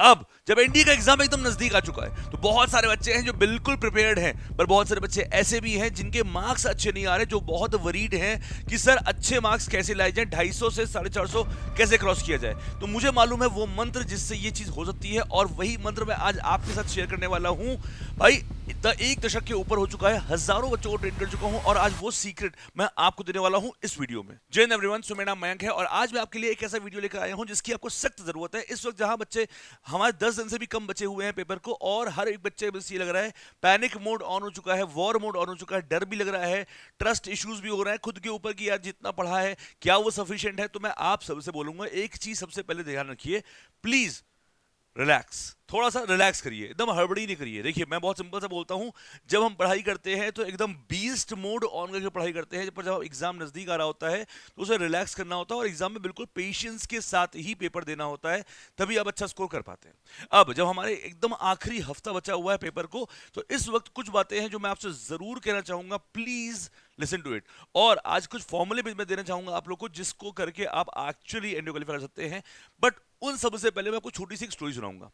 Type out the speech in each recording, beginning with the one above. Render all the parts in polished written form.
अब जब एनडीए का एग्जाम एकदम नजदीक आ चुका है तो बहुत सारे बच्चे हैं जो बिल्कुल प्रिपेयर्ड हैं, पर बहुत सारे बच्चे ऐसे भी हैं जिनके मार्क्स अच्छे नहीं आ रहे, जो बहुत वरीड हैं कि सर अच्छे मार्क्स कैसे लाए जाए, 250 से 450 कैसे क्रॉस किया जाए। तो मुझे मालूम है वो मंत्र जिससे ये चीज हो सकती है, और वही मंत्र मैं आज आपके साथ शेयर करने वाला हूं। भाई एक दशक के ऊपर हो चुका है, हजारों बच्चों को ट्रेन कर चुका हूं, और आज वो सीक्रेट मैं आपको देने वाला हूं इस वीडियो में। जय हिंद एवरीवन, सो मेरा नाम मयंक है और आज मैं आपके लिए एक ऐसा वीडियो लेकर आया हूं जिसकी आपको सख्त जरूरत है इस वक्त, जहां बच्चे हमारे 10 दिन से भी कम बचे हुए हैं पेपर को, और हर एक बच्चे बस ये लग रहा है पैनिक मोड ऑन हो चुका है, वॉर मोड ऑन हो चुका है, डर भी लग रहा है, ट्रस्ट इश्यूज भी हो रहे हैं खुद के ऊपर कि यार जितना पढ़ा है क्या वो सफिशिएंट है। तो मैं आप सबसे बोलूंगा एक चीज सबसे पहले ध्यान रखिए, प्लीज रिलैक्स, थोड़ा सा रिलैक्स करिए, एकदम हड़बड़ी नहीं करिए। देखिए मैं बहुत सिंपल सा बोलता हूं, जब हम पढ़ाई करते हैं तो एकदम बीस्ट मोड ऑन करके पढ़ाई करते हैं, पर जब एग्जाम नजदीक आ रहा होता है तो उसे रिलैक्स करना होता है और एग्जाम में बिल्कुल पेशेंस के साथ ही पेपर देना होता है, तभी आप अच्छा स्कोर कर पाते हैं। अब जब हमारे एकदम आखिरी हफ्ता बचा हुआ है पेपर को, तो इस वक्त कुछ बातें हैं जो मैं आपसे जरूर कहना चाहूंगा, प्लीज लिसन टू इट। और आज कुछ फॉर्मूले भी मैं देना चाहूंगा आप लोग को, जिसको करके आप एक्चुअली एनडीए क्वालिफाई कर सकते हैं। बट उन सबसे पहले मैं आपको छोटी सी एक स्टोरी सुनाऊंगा।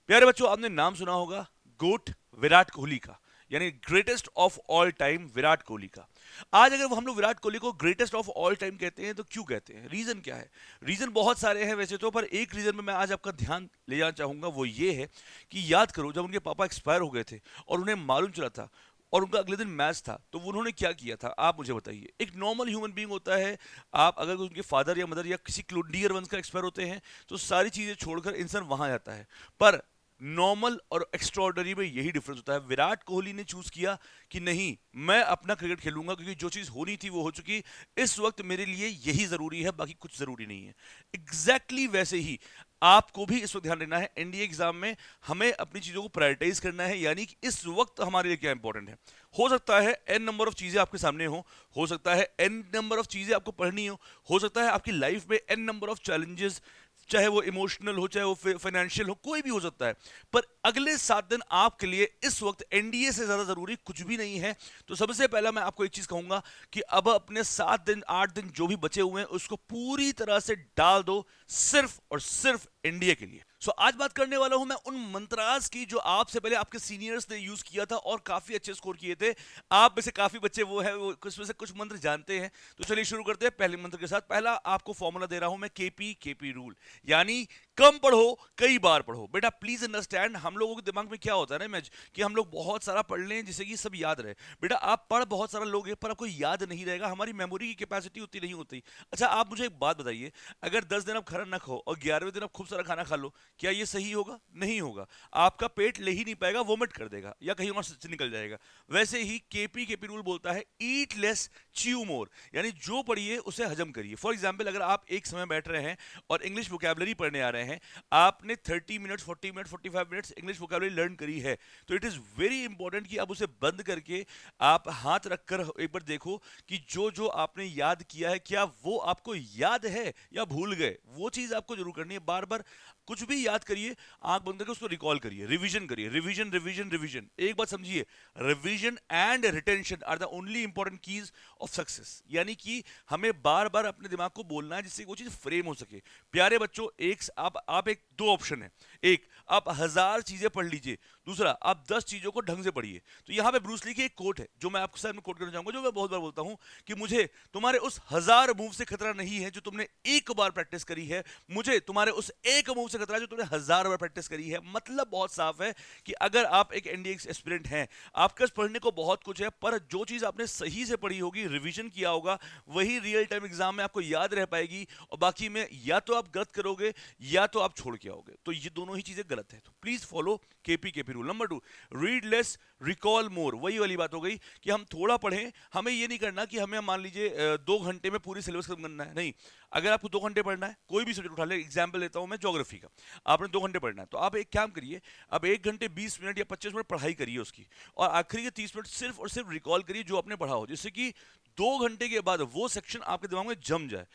प्यारे बच्चों, आपने नाम सुना होगा गोट विराट कोहली का, यानी greatest of all time Virat Kohli का। आज अगर हम लोग विराट कोहली को ग्रेटेस्ट ऑफ ऑल टाइम कहते हैं तो क्यों कहते हैं, रीजन क्या है? रीजन बहुत सारे हैं वैसे तो, पर एक रीजन में मैं आज आपका ध्यान ले जाना चाहूंगा, वो ये है कि याद करो जब उनके पापा एक्सपायर हो गए थे और उन्हें मालूम चला था और उनका अगले दिन मैच था, तो उन्होंने क्या किया था आप मुझे बताइए। एक नॉर्मल ह्यूमन बीइंग होता है, आप अगर उनके फादर या मदर या किसी डियर वंस का एक्सपायर होते हैं तो सारी चीजें छोड़कर इंसान वहां जाता है। पर नॉर्मल और एक्स्ट्रॉर्डनरी में यही डिफरेंस होता है। विराट कोहली ने चूज किया कि नहीं, मैं अपना क्रिकेट खेलूंगा क्योंकि जो चीज होनी थी वो हो चुकी, इस वक्त मेरे लिए यही जरूरी है, बाकी कुछ जरूरी नहीं है। एग्जैक्टली वैसे ही आपको भी इस वक्त ध्यान रखना है, एनडीए एग्जाम में हमें अपनी चीजों को प्रायोरिटाइज करना है, यानी कि इस वक्त हमारे लिए क्या इंपॉर्टेंट है। हो सकता है एन नंबर ऑफ चीजें आपके सामने हो सकता है एन नंबर ऑफ चीजें आपको पढ़नी हो सकता है आपकी लाइफ में एन नंबर ऑफ चैलेंजेस, चाहे वो इमोशनल हो चाहे वो फाइनेंशियल हो, कोई भी हो सकता है, पर अगले 7 दिन आपके लिए इस वक्त एनडीए से ज्यादा जरूरी कुछ भी नहीं है। तो सबसे पहला मैं आपको एक चीज कहूंगा कि अब अपने 7 दिन 8 दिन जो भी बचे हुए हैं उसको पूरी तरह से डाल दो सिर्फ और सिर्फ एनडीए के लिए। आज बात करने वाला हूं मैं उन मंत्रास की जो आपसे पहले आपके सीनियर्स ने यूज किया था और काफी अच्छे स्कोर किए थे। आप में से काफी बच्चे वो है वो कुछ में से कुछ मंत्र जानते हैं, तो चलिए शुरू करते हैं पहले मंत्र के साथ। पहला आपको फॉर्मूला दे रहा हूं मैं, केपी रूल, यानी कम पढ़ो कई बार पढ़ो। बेटा प्लीज अंडरस्टैंड, हम लोगों के दिमाग में क्या होता है ना इमेज, कि हम लोग बहुत सारा पढ़ लें जिससे कि सब याद रहे। बेटा आप पढ़ बहुत सारा लोगे पर आपको याद नहीं रहेगा, हमारी मेमोरी की कैपेसिटी उतनी नहीं होती। अच्छा आप मुझे एक बात बताइए, अगर 10 दिन आप खाना ना खाओ और 11वें दिन आप खूब सारा खाना खा लो, क्या ये सही होगा? नहीं होगा। आपका पेट ले ही नहीं पाएगा, वोमिट कर देगा या कहीं और से निकल जाएगा। वैसे ही केपी रूल बोलता है ईट लेस च्यू मोर, यानी जो पढ़िए उसे हजम करिए। फॉर एग्जाम्पल, अगर आप एक समय बैठ रहे हैं और इंग्लिश वोकैबुलरी पढ़ने आ रहे हैं, आपने 30 minute 40 minute 45 minutes English vocabulary learn करी है, तो इट इज वेरी इंपॉर्टेंट कि आप उसे बंद करके आप हाथ रखकर एक बार देखो कि जो जो आपने याद किया है क्या वो आपको याद है या भूल गए। वो चीज आपको जरूर करनी है। बार बार कुछ भी याद करिए, आंख बंद करके उसको रिकॉल करिए, रिवीजन करिए, रिवीजन रिवीजन रिवीजन। एक बात समझिए, revision and retention are the only important keys of success, यानी कि हमें बार बार अपने दिमाग को बोलना है जिससे वो चीज फ्रेम हो सके। प्यारे बच्चों, एक आप एक दो ऑप्शन है, एक आप 1000 चीजें पढ़ लीजिए, दूसरा आप 10 चीजों को ढंग से पढ़िए। तो यहां पे ब्रूस ली की एक कोट है जो मैं आपके साथ में कोट करना चाहूंगा, जो मैं बहुत बार बोलता हूं कि मुझे तुम्हारे उस 1000 मूव से खतरा नहीं है जो तुमने एक बार प्रैक्टिस करी है, मुझे तुम्हारे उस एक मूव से खतरा है जो तुमने 1000 बार प्रैक्टिस करी है। मतलब बहुत साफ है कि अगर आप एक एनडीए एस्पिरेंट हैं, आपके पास पढ़ने को बहुत कुछ है, पर जो चीज आपने सही से पढ़ी होगी, रिवीजन किया होगा, वही रियल टाइम एग्जाम में आपको याद रह पाएगी, और बाकी में या तो आप गलत करोगे या तो आप छोड़ के आओगे। तो ये दोनों ही चीजें गलत है। तो please follow KP rule. Number 2, read less recall more. वही वाली बात हो गई कि हम थोड़ा पढ़ें, हमें ये नहीं करना कि हमें मान लीजिए 2 घंटे में पूरी सिलेबस खत्म करना है। नहीं, अगर आपको 2 घंटे पढ़ना है, कोई भी सब्जेक्ट उठा ले, एग्जाम्पल लेता हूं मैं ज्योग्राफी का, आपने 2 घंटे पढ़ना है, तो आप एक काम करिए, अब 1 घंटे 20 मिनट या 25 मिनट पढ़ाई करिए उसकी, और आखिरी के 30 मिनट सिर्फ और सिर्फ रिकॉल करिए जो आपने पढ़ा हो, जिससे कि 2 घंटे के बाद वो सेक्शन आपके दिमाग में जम जाए।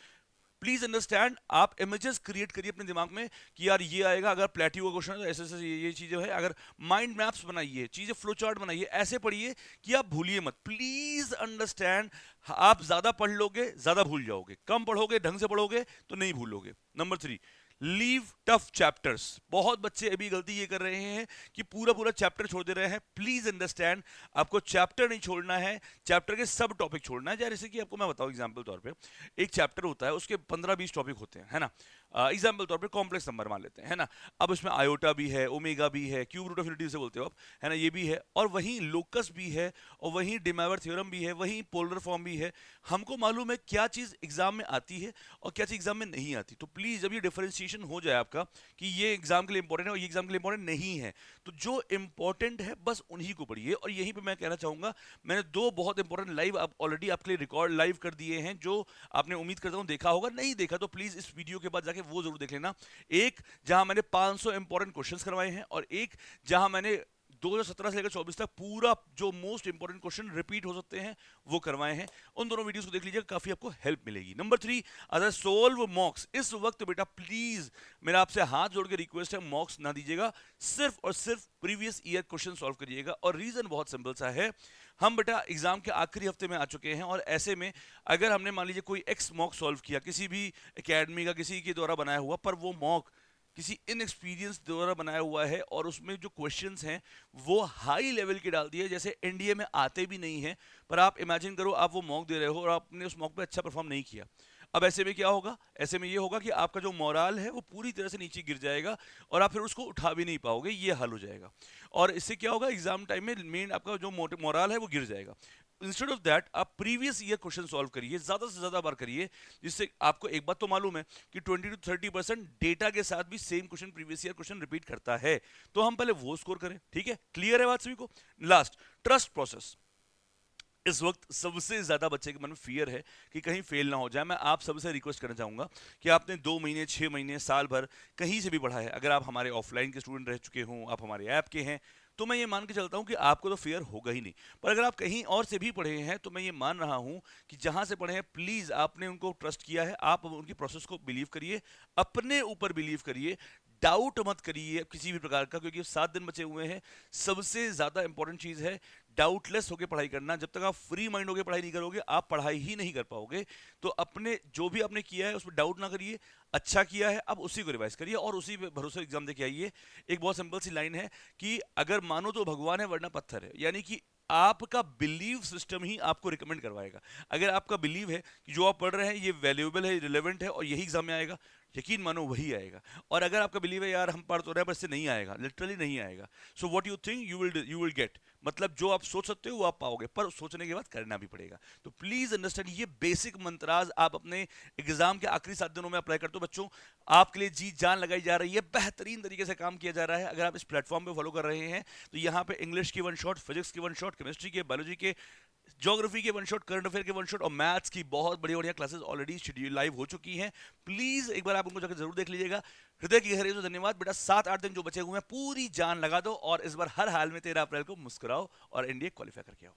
प्लीज अंडरस्टैंड, आप इमेजेस क्रिएट करिए अपने दिमाग में कि यार ये आएगा, अगर प्लेट्यू का क्वेश्चन है तो ऐसे ऐसे ये चीजें है, अगर माइंड मैप्स बनाइए, चीजें फ्लो चार्ट बनाइए, ऐसे पढ़िए कि आप भूलिए मत। प्लीज अंडरस्टैंड, आप ज्यादा पढ़ लोगे ज्यादा भूल जाओगे, कम पढ़ोगे ढंग से पढ़ोगे तो नहीं भूलोगे। Number 3, leave tough chapters. बहुत बच्चे अभी गलती ये कर रहे हैं कि पूरा पूरा चैप्टर छोड़ दे रहे हैं। प्लीज अंडरस्टैंड, आपको चैप्टर नहीं छोड़ना है, चैप्टर के सब टॉपिक छोड़ना है। जैसे कि आपको मैं बताऊं एग्जांपल तौर पे, एक चैप्टर होता है उसके 15-20 टॉपिक होते हैं, है ना। एग्जाम्पल तौर पे कॉम्प्लेक्स नंबर मान लेते हैं, है ना। अब उसमें आयोटा भी है, ओमेगा भी है, क्यूब रूट ऑफ इनफिनिटी से बोलते हो आप, है ना, ये भी है, और वहीं लोकस भी है, और वहीं डिमेवर थ्योरम भी है, वहीं पोलर फॉर्म भी है। हमको मालूम है क्या चीज एग्जाम में आती है और क्या चीज एग्जाम में नहीं आती। तो प्लीज जब ये डिफरेंशिएशन हो जाए आपका कि ये एग्जाम के लिए इंपॉर्टेंट है और ये एग्जाम के लिए इंपॉर्टेंट नहीं है, तो जो इंपॉर्टेंट है बस उन्हीं को पढ़िए। और यहीं पे मैं कहना चाहूंगा, मैंने 2 बहुत इंपॉर्टेंट लाइव आप ऑलरेडी आपके लिए रिकॉर्ड लाइव कर दिए हैं, जो आपने उम्मीद करता हूं देखा होगा। नहीं देखा तो प्लीज इस वीडियो के बाद जाके वो जरूर देख लेना। एक जहां मैंने 500 इंपॉर्टेंट क्वेश्चंस करवाए हैं, और एक जहां मैंने 2017 से लेकर 24 तक पूरा जो मोस्ट इंपॉर्टेंट क्वेश्चन रिपीट हो सकते हैं वो करवाए हैं। उन दोनों वीडियोस को देख लीजिएगा, काफी आपको हेल्प मिलेगी। नंबर 3, अगर सोल्व मॉक्स, इस वक्त बेटा प्लीज मेरा आपसे हाथ जोड़ के रिक्वेस्ट है, मॉक्स ना दीजिएगा, सिर्फ और सिर्फ प्रीवियस ईयर क्वेश्चन सॉल्व करिएगा। और रीजन बहुत सिंपल सा है, हम बेटा एग्जाम के आखिरी हफ्ते में आ चुके हैं, और ऐसे में अगर हमने मान लीजिए कोई एक्स मॉक सॉल्व किया किसी भी एकेडमी का, किसी के द्वारा बनाया हुआ, पर वो मॉक किसी इनएक्सपीरियंस द्वारा बनाया हुआ है, और उसमें जो क्वेश्चंस हैं वो हाई लेवल के डाल दिए, जैसे एनडीए में आते भी नहीं है। पर आप इमेजिन करो, आप वो मॉक दे रहे हो और आपने उस मॉक पे अच्छा परफॉर्म नहीं किया। अब ऐसे में क्या होगा, ऐसे में ये होगा कि आपका जो मोराल है वो पूरी तरह से नीचे गिर जाएगा, और आप फिर उसको उठा भी नहीं पाओगे, ये हल हो जाएगा। और इससे क्या होगा, एग्जाम टाइम में मेन आपका जो मोराल है वो गिर जाएगा। इंस्टेड ऑफ दैट आप प्रीवियस ईयर क्वेश्चन सॉल्व करिए, ज्यादा से ज्यादा बार करिए, जिससे आपको एक बात तो मालूम है कि 20 to 30% डेटा के साथ भी same question previous year question repeat करता है। तो हम पहले वो स्कोर करें, ठीक है। क्लियर है बात सभी को। Last, trust process. इस वक्त सबसे ज्यादा बच्चे के मन में फियर है कि कहीं फेल ना हो जाए। मैं आप सबसे रिक्वेस्ट करना चाहूंगा कि आपने 2 महीने, 6 महीने, साल भर कहीं से भी पढ़ा है, अगर आप हमारे ऑफलाइन के स्टूडेंट रह चुके हों, आप हमारे ऐप के हैं, तो मैं ये मान के चलता हूं कि आपको तो फेयर होगा ही नहीं। पर अगर आप कहीं और से भी पढ़े हैं, तो मैं ये मान रहा हूं कि जहां से पढ़े हैं, प्लीज आपने उनको ट्रस्ट किया है, आप उनकी प्रोसेस को बिलीव करिए, अपने ऊपर बिलीव करिए, डाउट मत करिए किसी भी प्रकार का, क्योंकि 7 दिन बचे हुए हैं। सबसे ज्यादा इंपॉर्टेंट चीज है डाउटलेस होकर पढ़ाई करना। जब तक आप फ्री माइंड होकर पढ़ाई नहीं करोगे, आप पढ़ाई ही नहीं कर पाओगे। तो अपने जो भी आपने किया है उसमें डाउट ना करिए, अच्छा किया है अब उसी को रिवाइज करिए और उसी पे भरोसे एग्जाम देके आइए। एक बहुत सिंपल सी लाइन है कि अगर मानो तो भगवान है वरना पत्थर है, यानी कि आपका बिलीव सिस्टम ही आपको रिकमेंड करवाएगा। अगर आपका बिलीव है कि जो आप पढ़ रहे हैं ये वैल्यूएबल है, रिलेवेंट है और यही एग्जाम में आएगा, यकीन मानो वही आएगा। और अगर आपका बिलीव है यार हम पढ़ तो रहे हैं पर इससे नहीं आएगा, लिटरली नहीं आएगा, so what you think you will get. मतलब जो आप सोच सकते हो वो आप पाओगे, पर सोचने के बाद करना भी पड़ेगा। तो प्लीज अंडरस्टैंड, ये बेसिक मंत्राज आप अपने एग्जाम के आखिरी 7 दिनों में अप्लाई करते हो। बच्चों आपके लिए जी जान लगाई जा रही है, बेहतरीन तरीके से काम किया जा रहा है। अगर आप इस प्लेटफॉर्म पे फॉलो कर रहे हैं तो यहाँ पे इंग्लिश की 1 शॉट, फिजिक्स की 1 शॉट, केमिस्ट्री के, बायोलॉजी के, ज्योग्राफी के 1 शॉट, करंट अफेयर के 1 शॉट और मैथ्स की बहुत बढ़िया बढ़िया क्लासेस ऑलरेडी शेड्यूल लाइव हो चुकी हैं। प्लीज एक बार आप उनको जाकर जरूर देख लीजिएगा। हृदय की गहराई से धन्यवाद बेटा। 7-8 दिन जो बचे हुए हैं पूरी जान लगा दो और इस बार हर हाल में 13 अप्रैल को मुस्कुराओ और एनडीए क्वालिफाई करके आओ।